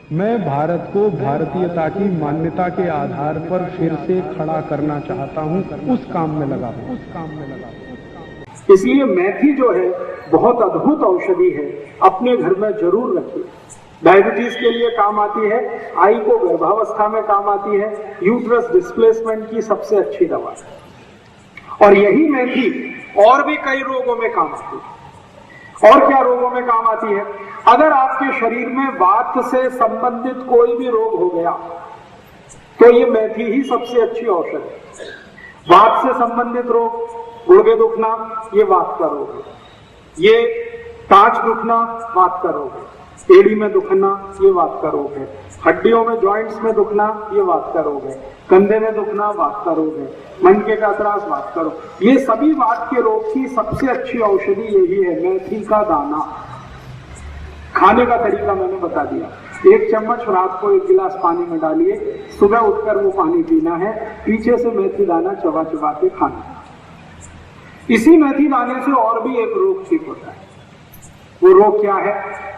मैं भारत को भारतीयता की मान्यता के आधार पर फिर से खड़ा करना चाहता हूं, उस काम में लगा हूं। इसलिए मेथी जो है बहुत अद्भुत औषधि है, अपने घर में जरूर रखिए। डायबिटीज के लिए काम आती है, आई को गर्भावस्था में काम आती है, यूट्रस डिस्प्लेसमेंट की सबसे अच्छी दवा है। और यही मेथी और भी कई रोगों में काम आती है। और क्या रोगों में काम आती है? अगर आपके शरीर में वात से संबंधित कोई भी रोग हो गया तो ये मेथी ही सबसे अच्छी औषध है। वात से संबंधित रोग, गुर्दे दुखना, ये वात का रोग है। ये ताज दुखना वात का रोग है। एड़ी में दुखना ये वात का रोग है। हड्डियों में जॉइंट्स में दुखना ये वात का रोग है। कंधे में दुखना वात का रोग है। मनके का त्रास वात का रोग। ये सभी वात के रोग की सबसे अच्छी औषधि यही है, मेथी का दाना। खाने का तरीका मैंने बता दिया। 1 चम्मच रात को 1 गिलास पानी में डालिए, सुबह उठकर वो पानी पीना है, पीछे से मेथी दाना चबा चबा के खाना। इसी मेथी दाने से और भी एक रोग ठीक होता है। वो रोग क्या है?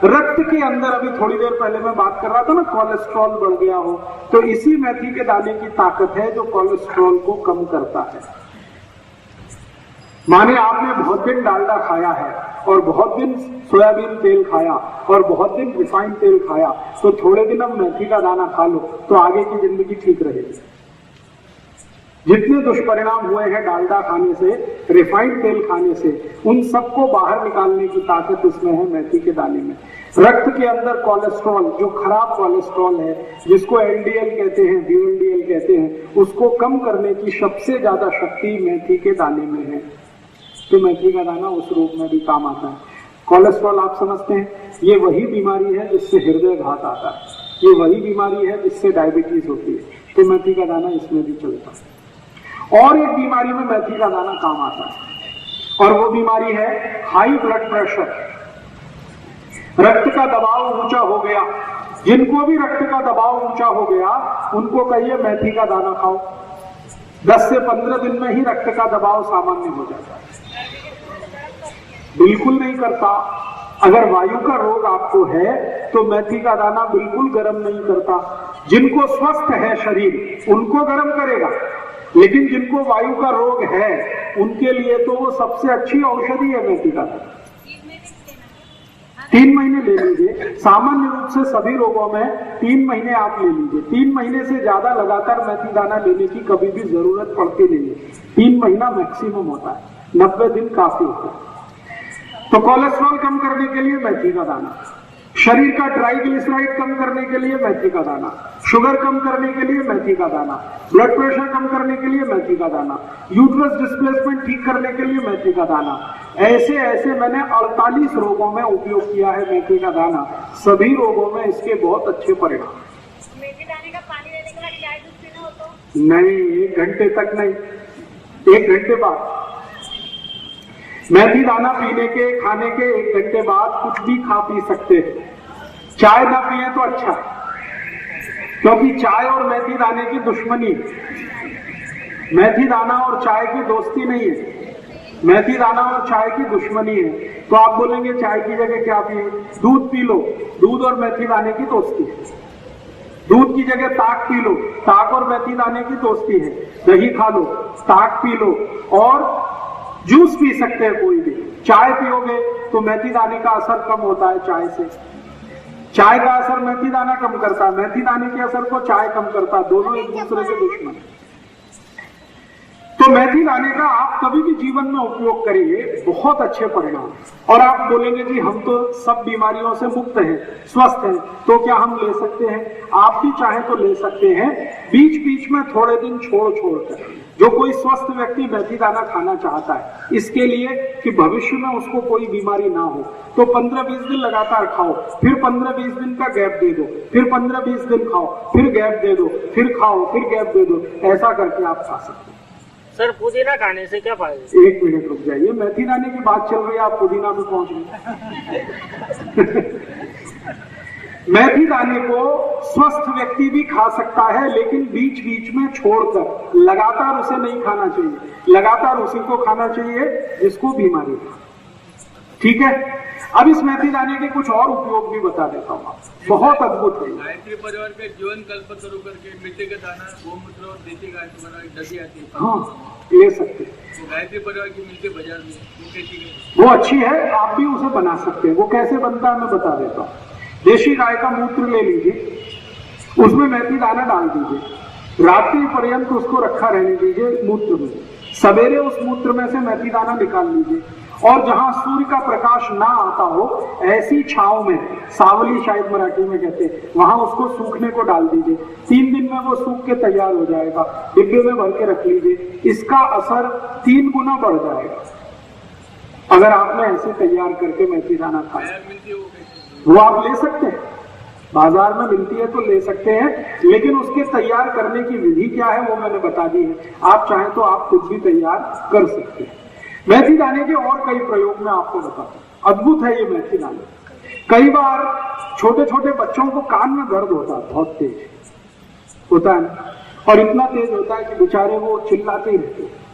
रक्त के अंदर, अभी थोड़ी देर पहले मैं बात कर रहा था ना, कोलेस्ट्रॉल बढ़ गया हो, तो इसी मेथी के दाने की ताकत है जो कोलेस्ट्रॉल को कम करता है। माने आपने बहुत दिन डालडा खाया है और बहुत दिन सोयाबीन तेल खाया और बहुत दिन रिफाइंड तेल खाया, तो थोड़े दिन अब मेथी का दाना खा लो तो आगे की जिंदगी ठीक रहेगी। जितने दुष्परिणाम हुए हैं डालडा खाने से, रिफाइंड तेल खाने से, उन सबको बाहर निकालने की ताकत इसमें है मेथी के दाने में। रक्त के अंदर कोलेस्ट्रॉल, जो खराब कोलेस्ट्रॉल है, जिसको एलडीएल कहते हैं, वीएलडीएल कहते हैं, उसको कम करने की सबसे ज्यादा शक्ति मेथी के दाने में है। तो मेथी का दाना उस रूप में भी काम आता है। कोलेस्ट्रॉल आप समझते हैं, ये वही बीमारी है जिससे हृदय घात आता है, ये वही बीमारी है जिससे डायबिटीज होती है। तो मेथी का दाना इसमें भी चलता है। और एक बीमारी में मेथी का दाना काम आता है, और वो बीमारी है हाई ब्लड प्रेशर। रक्त का दबाव ऊंचा हो गया, जिनको भी रक्त का दबाव ऊंचा हो गया उनको कहिए मेथी का दाना खाओ, 10 से 15 दिन में ही रक्त का दबाव सामान्य हो जाता है। बिल्कुल नहीं करता। अगर वायु का रोग आपको है तो मेथी का दाना बिल्कुल गर्म नहीं करता। जिनको स्वस्थ है शरीर उनको गर्म करेगा, लेकिन जिनको वायु का रोग है उनके लिए तो वो सबसे अच्छी औषधि है मेथी का दाना। 3 महीने ले लीजिए। सामान्य रूप से सभी रोगों में 3 महीने आप ले लीजिए। 3 महीने से ज्यादा लगातार मेथी दाना लेने की कभी भी जरूरत पड़ती नहीं है। 3 महीना मैक्सिमम होता है, 90 दिन काफी होता है। तो कोलेस्ट्रॉल कम करने के लिए मेथी का दाना, शरीर का ट्राइग्लिसराइड कम करने के लिए मेथी का दाना, शुगर कम करने के लिए मेथी का दाना, ब्लड प्रेशर कम करने के लिए मेथी का दाना, यूट्रस डिस्प्लेसमेंट ठीक करने के लिए मेथी का दाना। ऐसे ऐसे मैंने 48 रोगों में उपयोग किया है मेथी का दाना। सभी रोगों में इसके बहुत अच्छे परिणाम। मेथी दाने का पानी लेने के बाद चाय दूध पीना हो तो? नहीं, 1 घंटे तक नहीं, 1 घंटे बाद। मेथी दाना पीने के, खाने के 1 घंटे बाद कुछ भी खा पी सकते हैं। चाय ना पिए तो अच्छा, क्योंकि चाय और मेथी दाने की दुश्मनी है। मेथी दाना और चाय की दोस्ती नहीं है, मेथी दाना और चाय की दुश्मनी है। तो आप बोलेंगे चाय की जगह क्या पिए? दूध पी लो, दूध और मेथी दाने की दोस्ती है। दूध की जगह ताक पी लो, ताक और मेथी दाने की दोस्ती है। दही खा लो, ताक पी लो, और जूस पी सकते हैं कोई भी। चाय पियोगे तो मेथी दाने का असर कम होता है चाय से। चाय का असर मेथी दाना कम करता है, मेथी दाने के असर को चाय कम करता है। दोनों एक दूसरे के दुश्मन। तो मेथी दाने का आप कभी भी जीवन में उपयोग करिए, बहुत अच्छे परिणाम। और आप बोलेंगे जी हम तो सब बीमारियों से मुक्त हैं, स्वस्थ हैं, तो क्या हम ले सकते हैं? आप भी चाहें तो ले सकते हैं, बीच बीच में थोड़े दिन छोड़ कर। जो कोई स्वस्थ व्यक्ति मेथी दाना खाना चाहता है इसके लिए कि भविष्य में उसको कोई बीमारी ना हो, तो 15-20 दिन लगातार खाओ, फिर 15-20 दिन का गैप दे दो, फिर 15-20 दिन खाओ, फिर गैप दे दो, फिर खाओ, फिर गैप दे दो। ऐसा करके आप खा सकते हैं। सर पुदीना खाने से क्या फायदा? 1 मिनट रुक जाइए, मेथी दाने की बात चल रही है, आप पुदीना में पहुंच गए। मेथी दाने को स्वस्थ व्यक्ति भी खा सकता है, लेकिन बीच बीच में छोड़कर, लगातार उसे नहीं खाना चाहिए। लगातार उसी को खाना चाहिए जिसको बीमारी है। ठीक है। अब इस मेथी दाने के कुछ और उपयोग भी बता देता हूँ, बहुत अद्भुत है। गायत्री परिवार के जीवन कल्प शुरू करके मिट्टी का दाना, गोमूत्र और देसी गाय से बना डली आती है, हाँ ले सकते हैं। तो गायत्री परिवार की मिलती है बाजार में, वो कैसी है? वो अच्छी है, आप भी उसे बना सकते हैं। वो कैसे बनता है मैं बता देता हूँ। देशी गाय का मूत्र ले लीजिए, उसमें मेथी दाना डाल दीजिए, रात्रि पर्यंत उसको रखा रहने दीजिए मूत्र में। सवेरे उस मूत्र में से मेथी दाना निकाल लीजिए और जहां सूर्य का प्रकाश ना आता हो ऐसी छांव में, सावली शायद मराठी में कहते हैं, वहां उसको सूखने को डाल दीजिए। 3 दिन में वो सूख के तैयार हो जाएगा, डिब्बे में भर के रख लीजिए। इसका असर 3 गुना बढ़ जाएगा अगर आपने ऐसे तैयार करके मेथी दाना खाया। वो आप ले सकते हैं, बाजार में मिलती है तो ले सकते हैं, लेकिन उसके तैयार करने की विधि क्या है वो मैंने बता दी है। आप चाहें तो आप खुद भी तैयार कर सकते हैं। मेथी दाने के और कई प्रयोग मैं आपको बताता हूँ, अद्भुत है ये मेथी दाने। कई बार छोटे छोटे बच्चों को कान में दर्द होता है, बहुत तेज होता है, और इतना तेज होता है कि बेचारे वो चिल्लाते ही रहते हैं।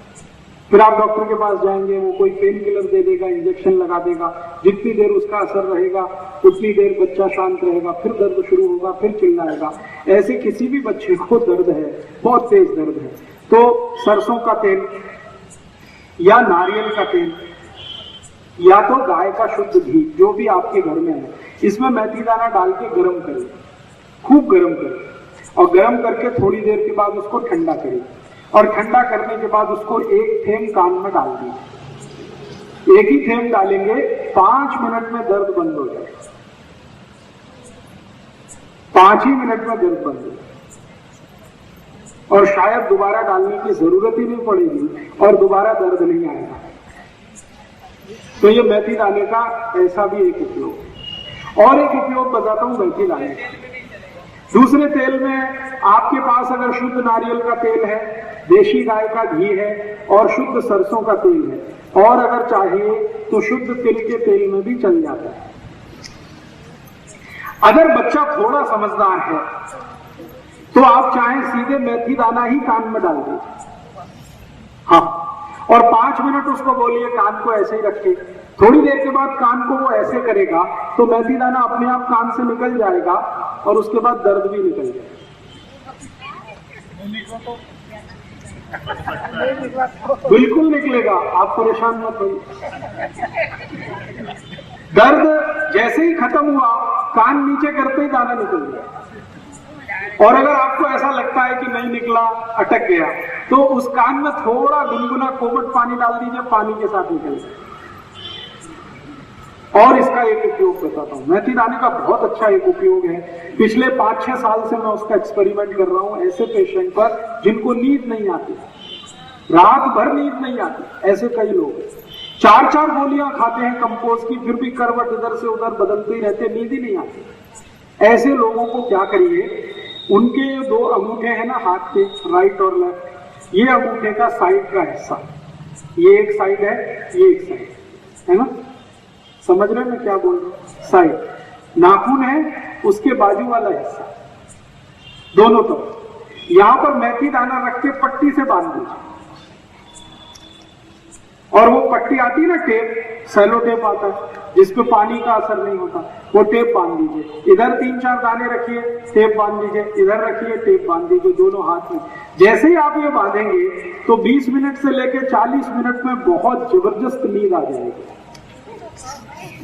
फिर आप डॉक्टर के पास जाएंगे, वो कोई पेन किलर दे देगा, इंजेक्शन लगा देगा, जितनी देर उसका असर रहेगा उतनी देर बच्चा शांत रहेगा, फिर दर्द शुरू होगा, फिर चिल्लाएगा। ऐसे किसी भी बच्चे को दर्द है, बहुत तेज दर्द है, तो सरसों का तेल या नारियल का तेल या तो गाय का शुद्ध घी, जो भी आपके घर में है, इसमें मेथी दाना डाल के गर्म करें, खूब गर्म करें, और गर्म करके थोड़ी देर के बाद उसको ठंडा करें, और ठंडा करने के बाद उसको 1 थेंब कान में डाल दीजिए। 1 ही थेंब डालेंगे, 5 मिनट में दर्द बंद हो जाएगा। 5 ही मिनट में दर्द बंद हो जाएगा, और शायद दोबारा डालने की जरूरत ही नहीं पड़ेगी और दोबारा दर्द नहीं आएगा। तो ये मेथी दाने का ऐसा भी एक उपयोग है। और एक उपयोग बताता हूं मेथी दाने का। दूसरे तेल में आपके पास अगर शुद्ध नारियल का तेल है, देशी गाय का घी है और शुद्ध सरसों का तेल है, और अगर चाहिए तो शुद्ध तिल के तेल में भी चल जाता है। अगर बच्चा थोड़ा समझदार है तो आप चाहें सीधे मेथी दाना ही कान में डाल दीजिए, हाँ, और 5 मिनट उसको बोलिए कान को ऐसे ही रखिए। थोड़ी देर के बाद कान को वो ऐसे करेगा तो मेथी दाना अपने आप कान से निकल जाएगा और उसके बाद दर्द भी निकल जाएगा। बिल्कुल निकलेगा, आप परेशान मत होइए। दर्द जैसे ही खत्म हुआ, कान नीचे करते ही दाना निकल गया। और अगर आपको ऐसा लगता है कि नहीं निकला, अटक गया, तो उस कान में थोड़ा गुनगुना कोमट पानी डाल दीजिए, पानी के साथ निकल जाए। और इसका एक उपयोग बताता हूं, मेथी दाने का बहुत अच्छा एक उपयोग है। पिछले 5-6 साल से मैं उसका एक्सपेरिमेंट कर रहा हूं ऐसे पेशेंट पर जिनको नींद नहीं आती, रात भर नींद नहीं आती। ऐसे कई लोग 4-4 गोलियां खाते हैं कंपोज की, फिर भी करवट इधर से उधर बदलते ही रहते, नींद ही नहीं आती। ऐसे लोगों को क्या करिए, उनके 2 अंगूठे हैं ना हाथ के, राइट और लेफ्ट, ये अंगूठे का साइड का हिस्सा, ये एक साइड है, ये एक साइड है ना, समझ रहे हैं मैं क्या बोल रहा हूं? साइड नाखून है, उसके बाजू वाला हिस्सा, दोनों तरफ यहां पर मेथी दाना रख के पट्टी से बांध दीजिए। और वो पट्टी आती है ना, टेप, सेलो टेप आता है जिसपे पानी का असर नहीं होता, वो टेप बांध दीजिए। इधर 3-4 दाने रखिए, टेप बांध दीजिए, इधर रखिए, टेप बांध दीजिए, दोनों हाथ में। जैसे ही आप ये बांधेंगे तो 20 मिनट से लेकर 40 मिनट में बहुत जबरदस्त नींद आ जाएगी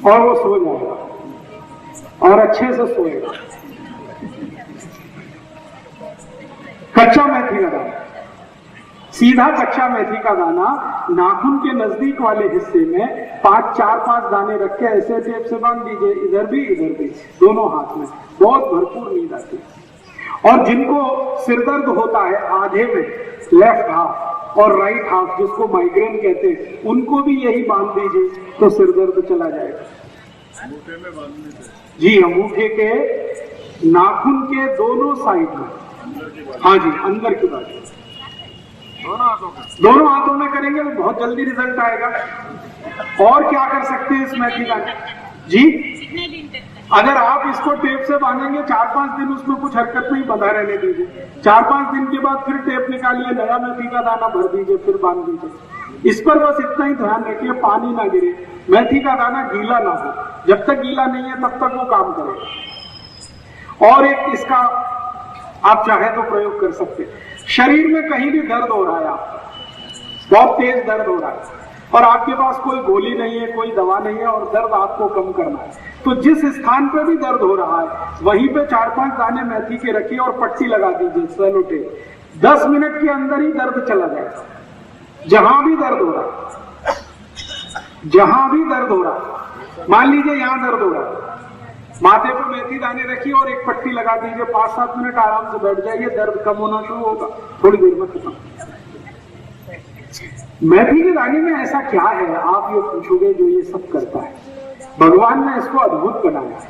और वो सो जाएगा और अच्छे से सोएगा। कच्चा मेथी का दाना, सीधा कच्चा मेथी का दाना नाखून के नजदीक वाले हिस्से में 4-5 दाने रख के ऐसे टेप से बांध दीजिए, इधर भी, दोनों हाथ में, बहुत भरपूर नींद आती है। और जिनको सिरदर्द होता है आधे में, लेफ्ट हाफ और राइट हाफ, जिसको माइग्रेन कहते हैं, उनको भी यही बांध दीजिए तो सिरदर्द चला जाएगा। अंगूठे में बांधने से? जी, अंगूठे के नाखून के दोनों साइड में, हाँ जी, अंदर की बात, दोनों हाथों में करेंगे तो बहुत जल्दी रिजल्ट आएगा। और क्या कर सकते हैं इस मेथी दाने? जी, कितने दिन तक? अगर आप इसको टेप से बांधेंगे 4-5 दिन उसमें कुछ हरकत नहीं, बंधा रहने दीजिए। 4-5 दिन के बाद फिर टेप निकालिए, नया मेथी का दाना भर दीजिए, फिर बांध दीजिए। इस पर बस इतना ही ध्यान रखिए, पानी ना गिरे, मेथी का दाना गीला ना हो। जब तक गीला नहीं है तब तक वो काम करेगा। और एक इसका आप चाहे तो प्रयोग कर सकते हैं। शरीर में कहीं भी दर्द हो रहा है, आपका बहुत तेज दर्द हो रहा है और आपके पास कोई गोली नहीं है, कोई दवा नहीं है और दर्द आपको कम करना है, तो जिस स्थान पे भी दर्द हो रहा है वहीं पे 4-5 दाने मेथी के रखिए और पट्टी लगा दीजिए सेलो टेप। 10 मिनट के अंदर ही दर्द चला जाएगा। जहां भी दर्द हो रहा है, जहां भी दर्द हो रहा है, मान लीजिए यहां दर्द हो रहा है, माथे पर मेथी दाने रखिए और एक पट्टी लगा दीजिए, 5-7 मिनट आराम से बैठ जाइए, दर्द कम होना शुरू होगा, थोड़ी देर में खत्म। मेथी के दाने में ऐसा क्या है, आप ये पूछोगे, जो ये सब करता है? भगवान ने इसको अद्भुत बनाया है।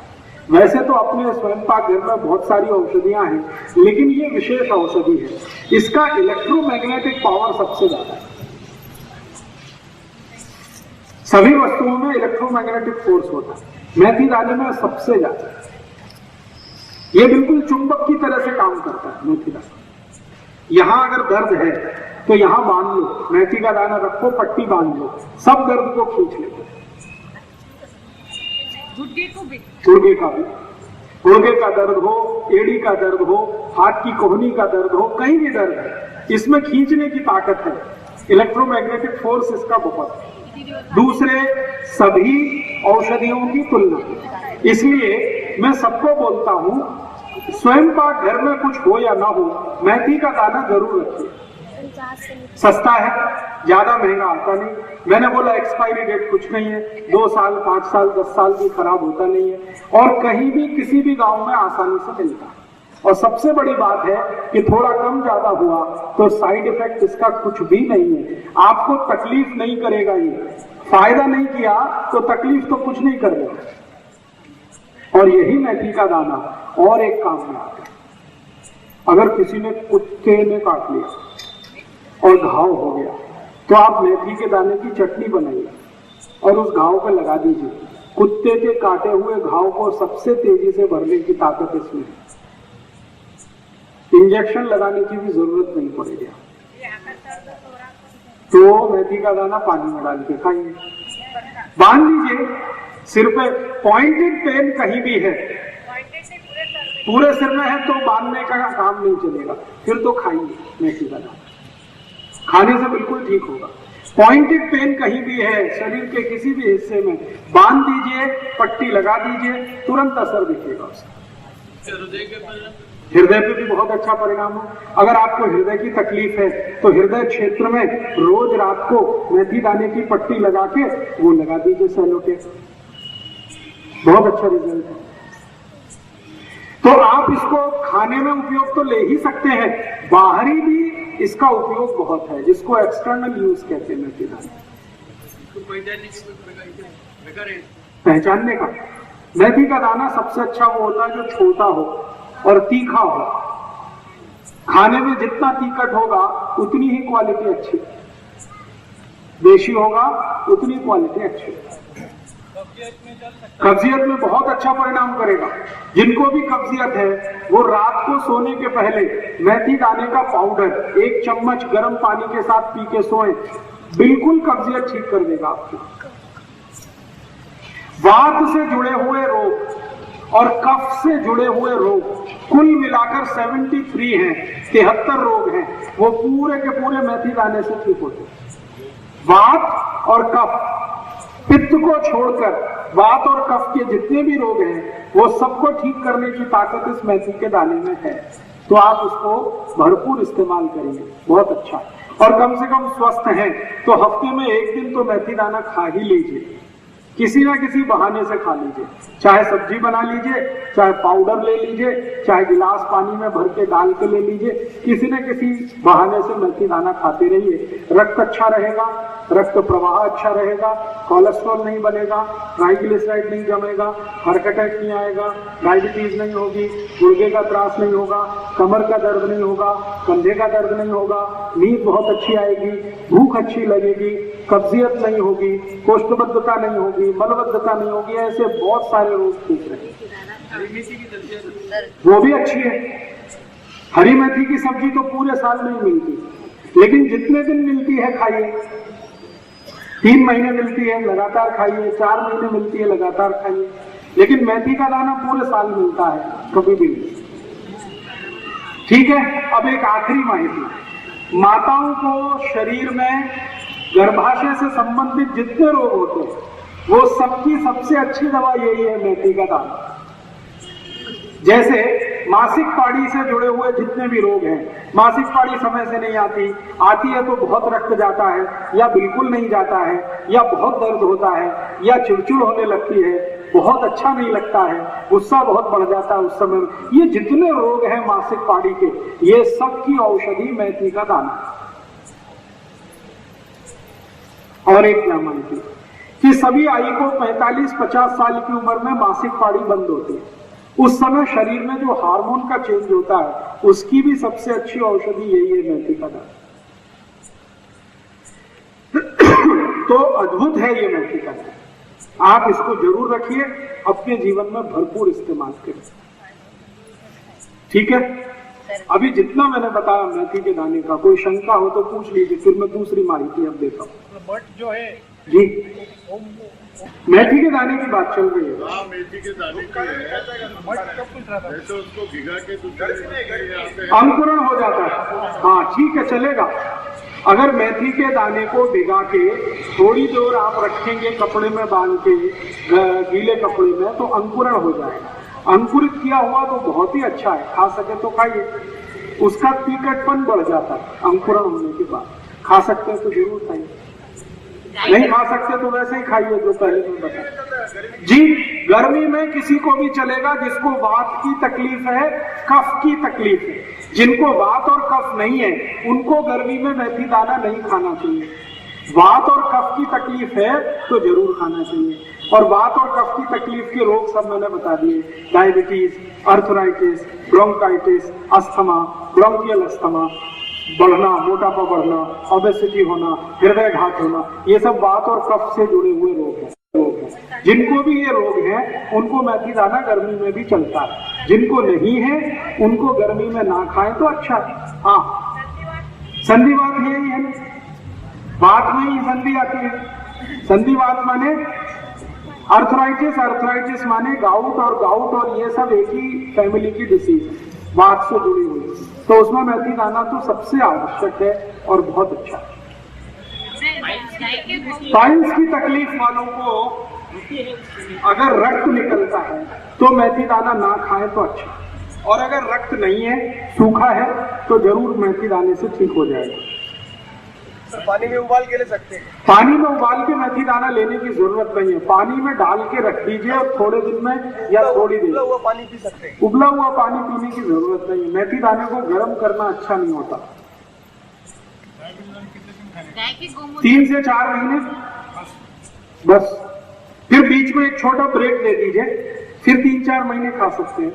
वैसे तो अपने स्वयं पाक घर में बहुत सारी औषधियां हैं, लेकिन ये विशेष औषधि है। इसका इलेक्ट्रोमैग्नेटिक पावर सबसे ज्यादा है। सभी वस्तुओं में इलेक्ट्रोमैग्नेटिक फोर्स होता है, मेथी दाने में सबसे ज्यादा। ये बिल्कुल चुंबक की तरह से काम करता है मेथी दाना। यहां अगर दर्द है तो यहां बांध लो, मेथी का दाना रखो, पट्टी बांध लो, सब दर्द को खींच लेते। गुर्गे का भी, गुर्गे का दर्द हो, एड़ी का दर्द हो, हाथ की कोहनी का दर्द हो, कहीं भी दर्द है, इसमें खींचने की ताकत है। इलेक्ट्रोमैग्नेटिक फोर्स इसका बहुत है, दूसरे सभी औषधियों की तुलना। इसलिए मैं सबको बोलता हूं, स्वयं पाक घर में कुछ हो या ना हो, मेथी का दाना जरूर रखिए। सस्ता है, ज्यादा महंगा आता नहीं। मैंने बोला एक्सपायरी डेट कुछ नहीं है, 2 साल, 5 साल, 10 साल भी खराब होता नहीं है और कहीं भी किसी भी गांव में आसानी से मिलता है। और सबसे बड़ी बात है कि थोड़ा कम ज्यादा हुआ तो साइड इफेक्ट इसका कुछ भी नहीं है, आपको तकलीफ नहीं करेगा। ये फायदा नहीं किया तो तकलीफ तो कुछ नहीं करेगा। और यही मेथी का दाना और एक काम में आता है। अगर किसी ने कुत्ते ने काट लिया और घाव हो गया तो आप मेथी के दाने की चटनी बनाइए और उस घाव पर लगा दीजिए। कुत्ते के काटे हुए घाव को सबसे तेजी से भरने की ताकत इसमें है। इंजेक्शन लगाने की भी जरूरत नहीं पड़ेगी। तो मेथी का दाना पानी में डाल के खाइए, बांध लीजिए सिर पे। पॉइंटेड पेन कहीं भी है, पूरे सिर में है तो बांधने का काम नहीं चलेगा, फिर तो खाइए मेथी का दाना, खाने से बिल्कुल ठीक होगा। पॉइंटेड पेन कहीं भी है शरीर के किसी भी हिस्से में, बांध दीजिए, पट्टी लगा दीजिए, तुरंत असर दिखेगा उसका। हृदय पे भी बहुत अच्छा परिणाम हो। अगर आपको हृदय की तकलीफ है तो हृदय क्षेत्र में रोज रात को मेथी दाने की पट्टी लगा के वो लगा दीजिए सेलो टेप, बहुत अच्छा रिजल्ट है। तो आप इसको खाने में उपयोग तो ले ही सकते हैं, बाहरी भी इसका उपयोग बहुत है, जिसको एक्सटर्नल यूज कहते हैं मेथी दाने। पहचानने का, मेथी का दाना सबसे अच्छा वो होता है जो छोटा हो और तीखा हो। खाने में जितना तीखट होगा उतनी ही क्वालिटी अच्छी, देशी होगा उतनी क्वालिटी अच्छी। कब्जियत में बहुत अच्छा परिणाम करेगा। जिनको भी कब्जियत है वो रात को सोने के पहले मेथी दाने का पाउडर 1 चम्मच गर्म पानी के साथ पी के सोएं, बिल्कुल कब्जियत ठीक कर देगा आपको। वात से जुड़े हुए रोग और कफ से जुड़े हुए रोग कुल मिलाकर 73 हैं, 73 रोग हैं, वो पूरे के पूरे मेथी दाने से ठीक होते हैं। वात और कफ, पित्त को छोड़कर वात और कफ के जितने भी रोग हैं वो सबको ठीक करने की ताकत इस मेथी के दाने में है। तो आप उसको भरपूर इस्तेमाल करिए, बहुत अच्छा। और कम से कम स्वस्थ हैं तो हफ्ते में 1 दिन तो मेथी दाना खा ही लीजिए, किसी ना किसी बहाने से खा लीजिए। चाहे सब्जी बना लीजिए, चाहे पाउडर ले लीजिए, चाहे गिलास पानी में भर के डाल के ले लीजिए, किसी न किसी बहाने से मेथी दाना खाते रहिए। रक्त अच्छा रहेगा, रक्त प्रवाह अच्छा रहेगा, कोलेस्ट्रॉल नहीं बनेगा, ट्राइग्लिसराइड नहीं जमेगा, हार्ट अटैक नहीं आएगा, डायबिटीज नहीं होगी, गुर्दे का त्रास नहीं होगा, कमर का दर्द नहीं होगा, कंधे का दर्द नहीं होगा, नींद बहुत अच्छी आएगी, भूख अच्छी लगेगी, कब्जियत नहीं होगी, कोष्ठबद्धता नहीं होगी, मलबद्धता नहीं होगी, ऐसे बहुत सारे रोग ठीक रहेंगे। हरी मेथी की सब्जी है वो भी अच्छी है। हरी मेथी की सब्जी तो पूरे साल नहीं मिलती, लेकिन जितने दिन मिलती है खाइए। 3 महीने मिलती है लगातार खाइए, 4 महीने मिलती है लगातार खाइए, लेकिन मेथी का दाना पूरे साल मिलता है, कभी भी नहीं। ठीक है। अब एक आखिरी माहिती, माताओं को शरीर में गर्भाशय से संबंधित जितने रोग होते हैं वो सबकी सबसे अच्छी दवा यही है, मेथी का दाना। जैसे मासिक पाड़ी से जुड़े हुए जितने भी रोग हैं, मासिक पाड़ी समय से नहीं आती है तो बहुत रक्त जाता है या बिल्कुल नहीं जाता है, या बहुत दर्द होता है, या चिड़चिड़ होने लगती है, बहुत अच्छा नहीं लगता है, गुस्सा बहुत बढ़ जाता है उस समय, ये जितने रोग हैं मासिक पाड़ी के, ये सब की औषधि मेथी का दाना। और एक क्या मानती कि सभी आई को 45-50 साल की उम्र में मासिक पाड़ी बंद होती है। उस समय शरीर में जो हार्मोन का चेंज होता है उसकी भी सबसे अच्छी औषधि यही है, मेथी का दाना। तो अद्भुत है ये मेथी का दाना, आप इसको जरूर रखिए, अपने जीवन में भरपूर इस्तेमाल करें। ठीक है। अभी जितना मैंने बताया मेथी के दाने का, कोई शंका हो तो पूछ लीजिए, फिर मैं दूसरी माहिती अब देता हूँ। बट जो है जी, मेथी के दाने की बात चल रही है। हाँ, मेथी के दाने की है तो उसको भिगा के अंकुरण हो जाता है। हाँ ठीक है, चलेगा। अगर मेथी के दाने को भिगा के थोड़ी देर आप रखेंगे कपड़े में बांध के, गीले कपड़े में, तो अंकुरण हो जाएगा। अंकुरित किया हुआ तो बहुत ही अच्छा है, खा सके तो खाइए, उसका तीखटपन बढ़ जाता है अंकुरण होने के बाद। खा सकते हैं तो जरूर खाइए, नहीं खा सकते तो वैसे ही खाइए जो पहले मैं बताया। जी, गर्मी में किसी को भी चलेगा जिसको वात की तकलीफ है, कफ की तकलीफ है। जिनको वात और कफ नहीं है उनको गर्मी में मेथी दाना नहीं खाना चाहिए। वात और कफ की तकलीफ है तो जरूर खाना चाहिए। और वात और कफ की तकलीफ के रोग सब मैंने बता दिए, diabetes, arthritis, bronchitis, asthma, bronchial asthma बढ़ना, मोटापा बढ़ना, ओबेसिटी होना, हृदय घात होना, ये सब वात और कफ से जुड़े हुए रोग हैं। जिनको भी ये रोग हैं उनको मेथी दाना गर्मी में भी चलता है, जिनको नहीं है उनको गर्मी में ना खाएं तो अच्छा है। हाँ, संधिवात यही है, बात में ही संधि आती है। संधिवात माने अर्थराइटिस, अर्थराइटिस माने गाउट, और गाउट और ये सब एक ही फैमिली की डिसीज है, वात से जुड़ी हुई, तो उसमें मेथी दाना तो सबसे आवश्यक है और बहुत अच्छा है। पाइल्स की तकलीफ वालों को अगर रक्त निकलता है तो मेथी दाना ना खाएं तो अच्छा, और अगर रक्त नहीं है, सूखा है, तो जरूर मेथी दाने से ठीक हो जाएगा। सर, पानी में उबाल के ले सकते हैं? पानी में उबाल के मेथी दाना लेने की जरूरत नहीं है, पानी में डाल के रख दीजिए और थोड़े दिन में या थोड़ी देर उबला हुआ पानी पी सकते हैं? उबला हुआ पानी पीने की जरूरत नहीं है। मेथी दाने को गर्म करना अच्छा नहीं होता। 3 से 4 महीने बस, फिर बीच में एक छोटा ब्रेक दे दीजिए, फिर 3-4 महीने खा सकते हैं।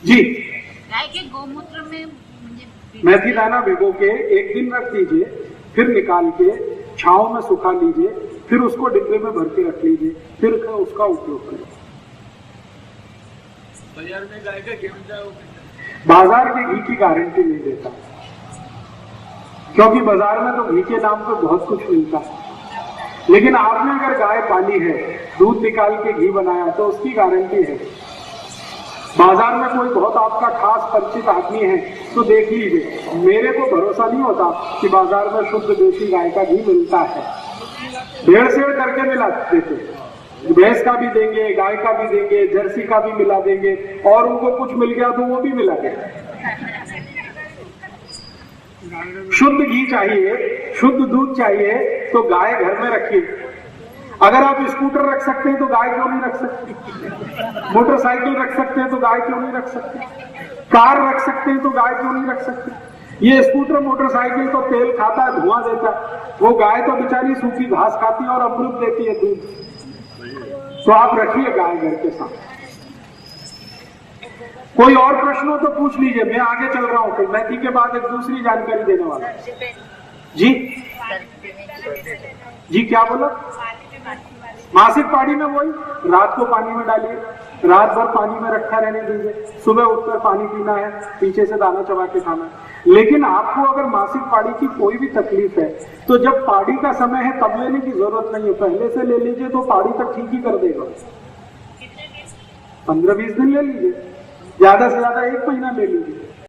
जी, गाय के गोमूत्र में मेथी दाना भिगो के 1 दिन रख दीजिए, फिर निकाल के छांव में सुखा लीजिए, फिर उसको डिब्बे में भर के रख लीजिए, फिर उसका उपयोग करें। बाजार में गाय का घी मिलता है, बाजार के घी की गारंटी नहीं देता, क्योंकि बाजार में तो घी के नाम पे बहुत कुछ मिलता है, लेकिन आपने अगर गाय पाली है, दूध निकाल के घी बनाया, तो उसकी गारंटी है। बाजार में कोई बहुत आपका खास परिचित आदमी है तो देख लीजिए, मेरे को भरोसा नहीं होता कि बाजार में शुद्ध देसी गाय का घी मिलता है। भेड़ सेड़ करके मिला देते, भैंस का भी देंगे, गाय का भी देंगे, जर्सी का भी मिला देंगे, और उनको कुछ मिल गया तो वो भी मिला देंगे। शुद्ध घी चाहिए, शुद्ध दूध चाहिए तो गाय घर में रखिए। अगर आप स्कूटर रख सकते हैं तो गाय क्यों नहीं रख सकते? मोटरसाइकिल रख सकते हैं तो गाय क्यों नहीं रख सकते? कार रख सकते हैं तो गाय क्यों नहीं रख सकते? ये स्कूटर मोटरसाइकिल तो तेल खाता है, धुआं देता है, वो गाय तो बेचारी सूखी घास खाती है और अमृत देती है, दूध। तो आप रखिए गाय घर के साथ। कोई और प्रश्न हो तो पूछ लीजिए, मैं आगे चल रहा हूं। फिर मेथी के बाद एक दूसरी जानकारी देने वाला। जी जी, क्या बोला? मासिक पानी में वही रात को पानी में डालिए, रात भर पानी में रखा रहने दीजिए, सुबह उठकर पानी पीना है, पीछे से दाना चबा के खाना है। लेकिन आपको अगर मासिक पानी की कोई भी तकलीफ है तो जब पानी का समय है तब लेने की जरूरत नहीं है, पहले से ले लीजिए तो पानी तक ठीक ही कर देगा। 15-20 दिन ले लीजिए, ज्यादा से ज्यादा 1 महीना ले लीजिए।